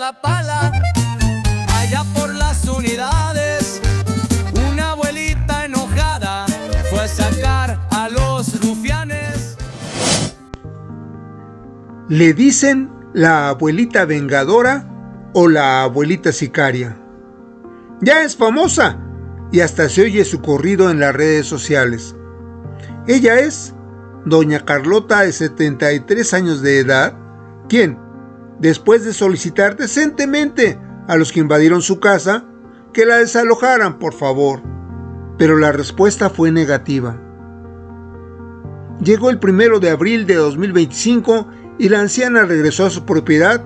Chapala, allá por las unidades, una abuelita enojada fue a sacar a los rufianes. Le dicen la abuelita vengadora o la abuelita sicaria. Ya es famosa y hasta se oye su corrido en las redes sociales. Ella es doña Carlota, de 73 años de edad, quien, después de solicitar decentemente a los que invadieron su casa que la desalojaran, por favor, pero la respuesta fue negativa. Llegó el 1 de abril de 2025 y la anciana regresó a su propiedad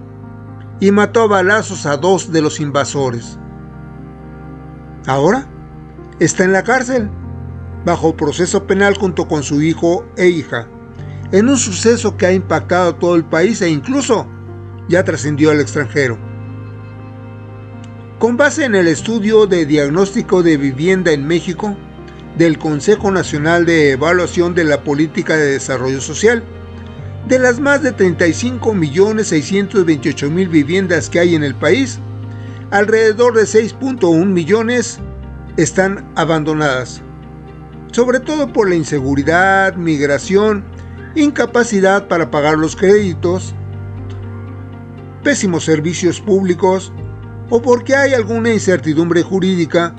y mató a balazos a 2 de los invasores. Ahora está en la cárcel, bajo proceso penal junto con su hijo e hija, en un suceso que ha impactado a todo el país e incluso ya trascendió al extranjero. Con base en el estudio de diagnóstico de vivienda en México del Consejo Nacional de Evaluación de la Política de Desarrollo Social, de las más de 35.628.000 viviendas que hay en el país, alrededor de 6.1 millones están abandonadas, sobre todo por la inseguridad, migración, incapacidad para pagar los créditos, pésimos servicios públicos o porque hay alguna incertidumbre jurídica,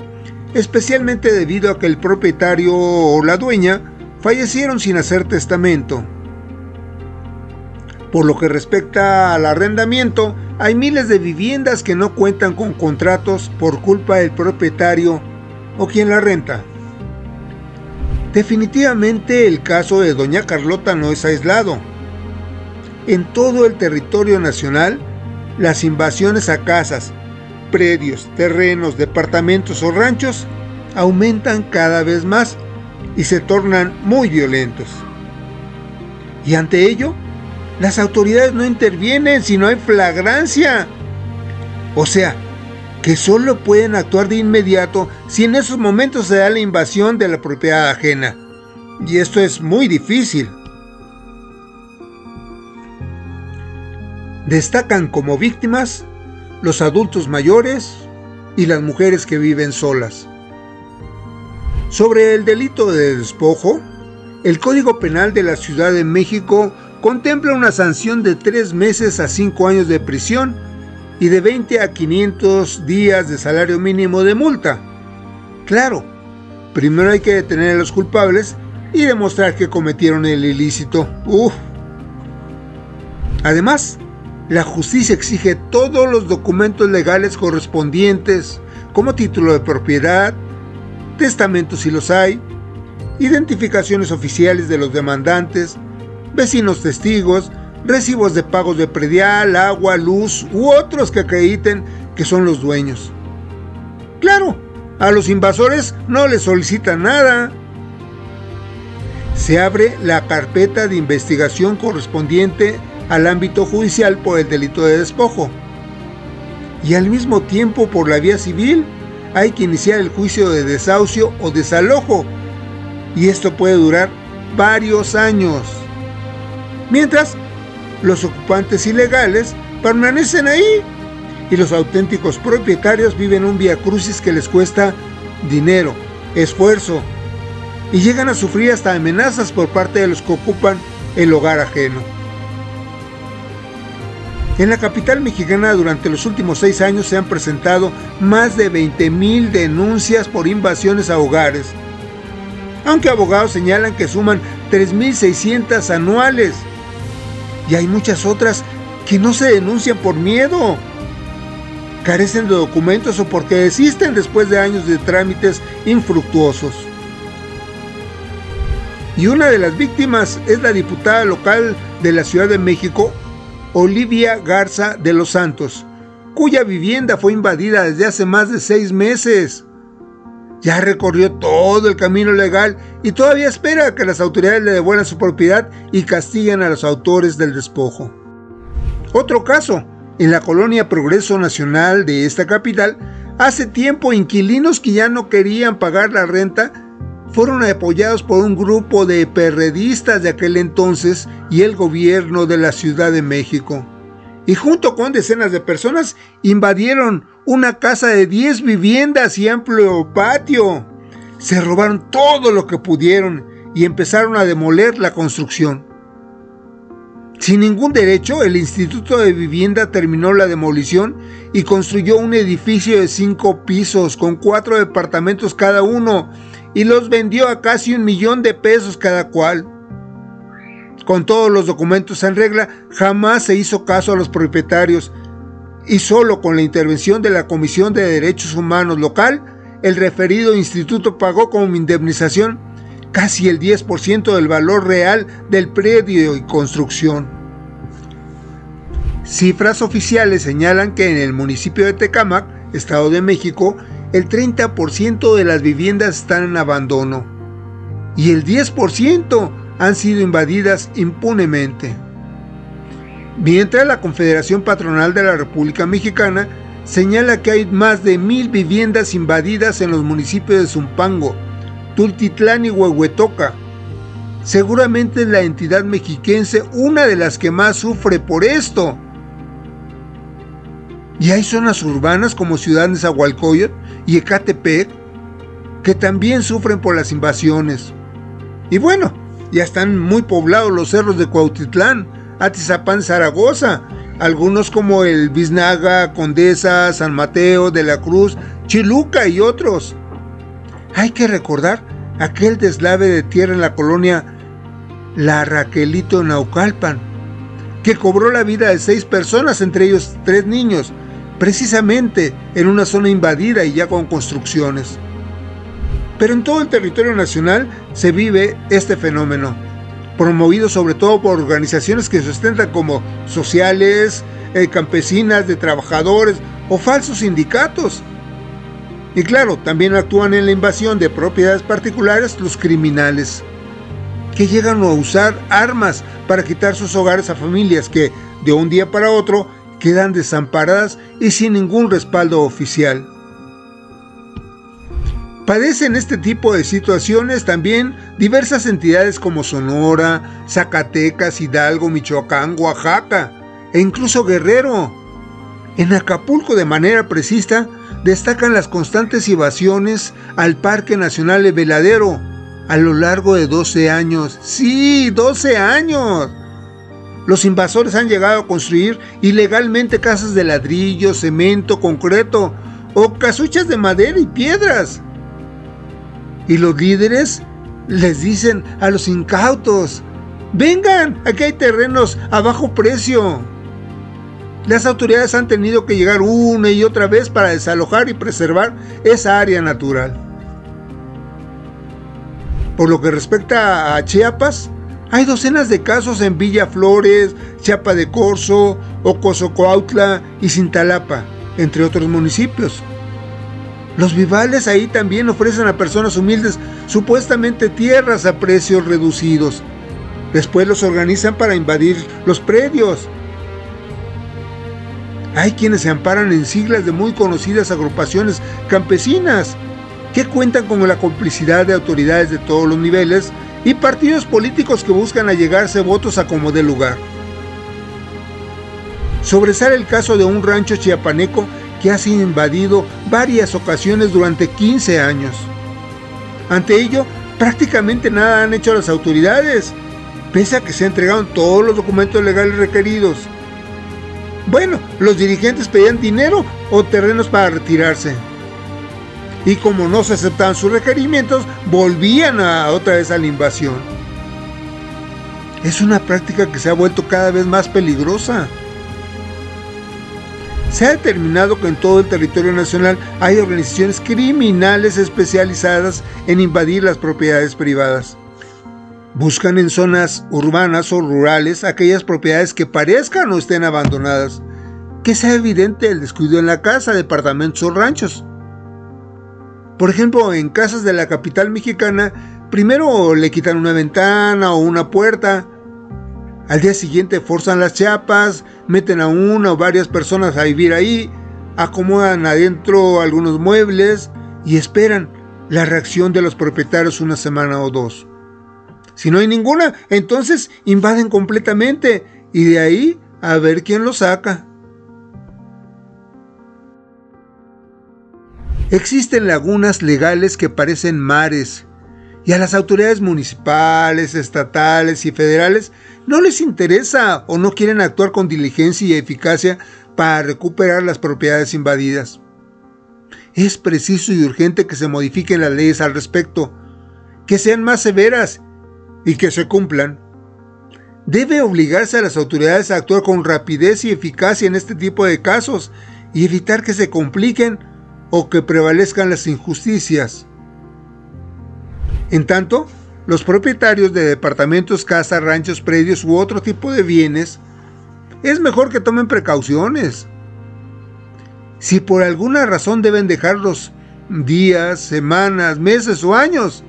especialmente debido a que el propietario o la dueña fallecieron sin hacer testamento. Por lo que respecta al arrendamiento, hay miles de viviendas que no cuentan con contratos por culpa del propietario o quien la renta. Definitivamente el caso de doña Carlota no es aislado. En todo el territorio nacional, las invasiones a casas, predios, terrenos, departamentos o ranchos aumentan cada vez más y se tornan muy violentos. Y ante ello, las autoridades no intervienen si no hay flagrancia. O sea, que solo pueden actuar de inmediato si en esos momentos se da la invasión de la propiedad ajena. Y esto es muy difícil. Destacan como víctimas los adultos mayores y las mujeres que viven solas. Sobre el delito de despojo, el Código Penal de la Ciudad de México contempla una sanción de 3 meses a 5 años de prisión y de 20 a 500 días de salario mínimo de multa. Claro, primero hay que detener a los culpables y demostrar que cometieron el ilícito. Además, la justicia exige todos los documentos legales correspondientes, como título de propiedad, testamentos si los hay, identificaciones oficiales de los demandantes, vecinos testigos, recibos de pagos de predial, agua, luz u otros que acrediten que son los dueños. Claro, a los invasores no les solicitan nada. Se abre la carpeta de investigación correspondiente al ámbito judicial por el delito de despojo. Y al mismo tiempo, por la vía civil, hay que iniciar el juicio de desahucio o desalojo. Y esto puede durar varios años. Mientras, los ocupantes ilegales permanecen ahí y los auténticos propietarios viven un viacrucis que les cuesta dinero, esfuerzo y llegan a sufrir hasta amenazas por parte de los que ocupan el hogar ajeno. En la capital mexicana durante los últimos 6 años se han presentado más de 20,000 denuncias por invasiones a hogares, aunque abogados señalan que suman 3,600 anuales. Y hay muchas otras que no se denuncian por miedo, carecen de documentos o porque desisten después de años de trámites infructuosos. Y una de las víctimas es la diputada local de la Ciudad de México, Olivia Garza de los Santos, cuya vivienda fue invadida desde hace más de 6 meses. Ya recorrió todo el camino legal y todavía espera a que las autoridades le devuelvan su propiedad y castiguen a los autores del despojo. Otro caso, en la colonia Progreso Nacional de esta capital, hace tiempo inquilinos que ya no querían pagar la renta fueron apoyados por un grupo de perredistas de aquel entonces y el gobierno de la Ciudad de México. y junto con decenas de personas invadieron una casa de 10 viviendas y amplio patio. Se robaron todo lo que pudieron y empezaron a demoler la construcción. Sin ningún derecho, el Instituto de Vivienda terminó la demolición y construyó un edificio de 5 pisos con 4 departamentos cada uno y los vendió a casi $1,000,000 cada cual. Con todos los documentos en regla, jamás se hizo caso a los propietarios y solo con la intervención de la Comisión de Derechos Humanos local, el referido instituto pagó como indemnización casi el 10% del valor real del predio y construcción. Cifras oficiales señalan que en el municipio de Tecámac, Estado de México, el 30% de las viviendas están en abandono y el 10% han sido invadidas impunemente. Mientras la Confederación Patronal de la República Mexicana señala que hay más de 1,000 viviendas invadidas en los municipios de Zumpango, Tultitlán y Huehuetoca. Seguramente es la entidad mexiquense una de las que más sufre por esto. Y hay zonas urbanas como Ciudad Nezahualcóyotl y Ecatepec que también sufren por las invasiones. Y bueno, ya están muy poblados los cerros de Cuautitlán, Atizapán, Zaragoza, algunos como el Biznaga, Condesa, San Mateo, de la Cruz, Chiluca y otros. Hay que recordar aquel deslave de tierra en la colonia La Raquelito en Naucalpan, que cobró la vida de 6 personas, entre ellos 3 niños, precisamente en una zona invadida y ya con construcciones. Pero en todo el territorio nacional se vive este fenómeno, promovido sobre todo por organizaciones que se sustentan como sociales, campesinas, de trabajadores o falsos sindicatos. Y claro, también actúan en la invasión de propiedades particulares los criminales, que llegan a usar armas para quitar sus hogares a familias que, de un día para otro, quedan desamparadas y sin ningún respaldo oficial. Padecen este tipo de situaciones también diversas entidades como Sonora, Zacatecas, Hidalgo, Michoacán, Oaxaca e incluso Guerrero. En Acapulco, de manera precisa, destacan las constantes invasiones al Parque Nacional de Veladero a lo largo de 12 años. ¡Sí, 12 años! Los invasores han llegado a construir ilegalmente casas de ladrillo, cemento, concreto o casuchas de madera y piedras. Y los líderes les dicen a los incautos: vengan, aquí hay terrenos a bajo precio. Las autoridades han tenido que llegar una y otra vez para desalojar y preservar esa área natural. Por lo que respecta a Chiapas, hay docenas de casos en Villa Flores, Chiapa de Corzo, Ocosocuautla y Cintalapa, entre otros municipios. Los vivales ahí también ofrecen a personas humildes supuestamente tierras a precios reducidos. Después los organizan para invadir los predios. Hay quienes se amparan en siglas de muy conocidas agrupaciones campesinas que cuentan con la complicidad de autoridades de todos los niveles y partidos políticos que buscan allegarse votos a como dé lugar. Sobresale el caso de un rancho chiapaneco que ha sido invadido varias ocasiones durante 15 años. Ante ello, prácticamente nada han hecho las autoridades, pese a que se entregaron todos los documentos legales requeridos. Bueno, los dirigentes pedían dinero o terrenos para retirarse. Y como no se aceptaban sus requerimientos, volvían otra vez a la invasión. Es una práctica que se ha vuelto cada vez más peligrosa. Se ha determinado que en todo el territorio nacional hay organizaciones criminales especializadas en invadir las propiedades privadas. Buscan en zonas urbanas o rurales aquellas propiedades que parezcan o estén abandonadas, que sea evidente el descuido en la casa, departamentos o ranchos. Por ejemplo, en casas de la capital mexicana, primero le quitan una ventana o una puerta. Al día siguiente forzan las chapas, meten a una o varias personas a vivir ahí, acomodan adentro algunos muebles y esperan la reacción de los propietarios una semana o 2. Si no hay ninguna, entonces invaden completamente y de ahí a ver quién lo saca. Existen lagunas legales que parecen mares, y a las autoridades municipales, estatales y federales no les interesa o no quieren actuar con diligencia y eficacia para recuperar las propiedades invadidas. Es preciso y urgente que se modifiquen las leyes al respecto, que sean más severas y que se cumplan. Debe obligarse a las autoridades a actuar con rapidez y eficacia en este tipo de casos y evitar que se compliquen o que prevalezcan las injusticias. En tanto, los propietarios de departamentos, casas, ranchos, predios u otro tipo de bienes, es mejor que tomen precauciones. Si por alguna razón deben dejarlos días, semanas, meses o años,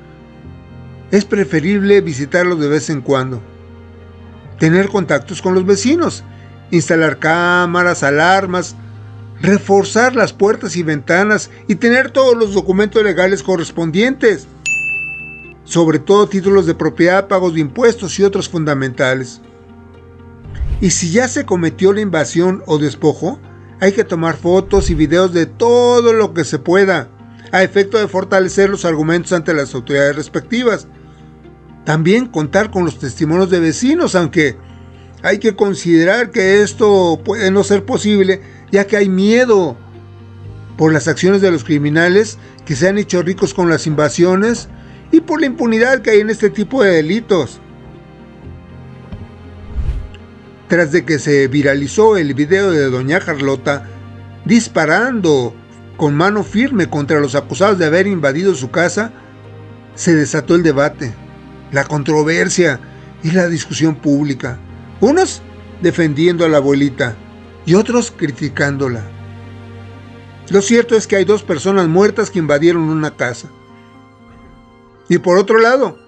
es preferible visitarlos de vez en cuando. Tener contactos con los vecinos, instalar cámaras, alarmas, reforzar las puertas y ventanas y tener todos los documentos legales correspondientes, sobre todo títulos de propiedad, pagos de impuestos y otros fundamentales. Y si ya se cometió la invasión o despojo, hay que tomar fotos y videos de todo lo que se pueda, a efecto de fortalecer los argumentos ante las autoridades respectivas. También contar con los testimonios de vecinos, aunque hay que considerar que esto puede no ser posible, ya que hay miedo por las acciones de los criminales que se han hecho ricos con las invasiones y por la impunidad que hay en este tipo de delitos. Tras de que se viralizó el video de doña Carlota disparando con mano firme contra los acusados de haber invadido su casa, se desató el debate, la controversia y la discusión pública. Unos defendiendo a la abuelita y otros criticándola. Lo cierto es que hay 2 personas muertas que invadieron una casa. Y por otro lado,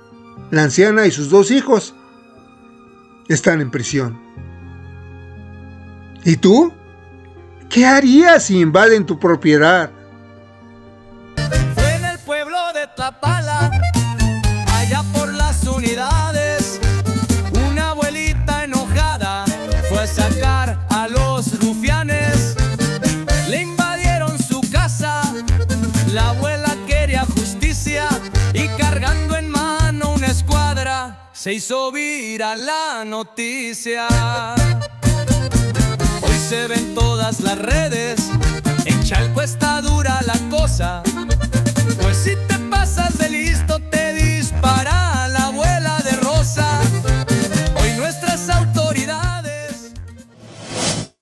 la anciana y sus 2 hijos están en prisión. ¿Y tú? ¿Qué harías si invaden tu propiedad? Fue en el pueblo de Tlapala, allá por las unidades, una abuelita enojada fue a sacar a los rufianes. Le invadieron su casa, la abuela quería justicia y cargando en mano una escuadra se hizo viral la noticia. Hoy se ven todas las redes, en Chalco está dura la cosa, pues si te pasas de listo te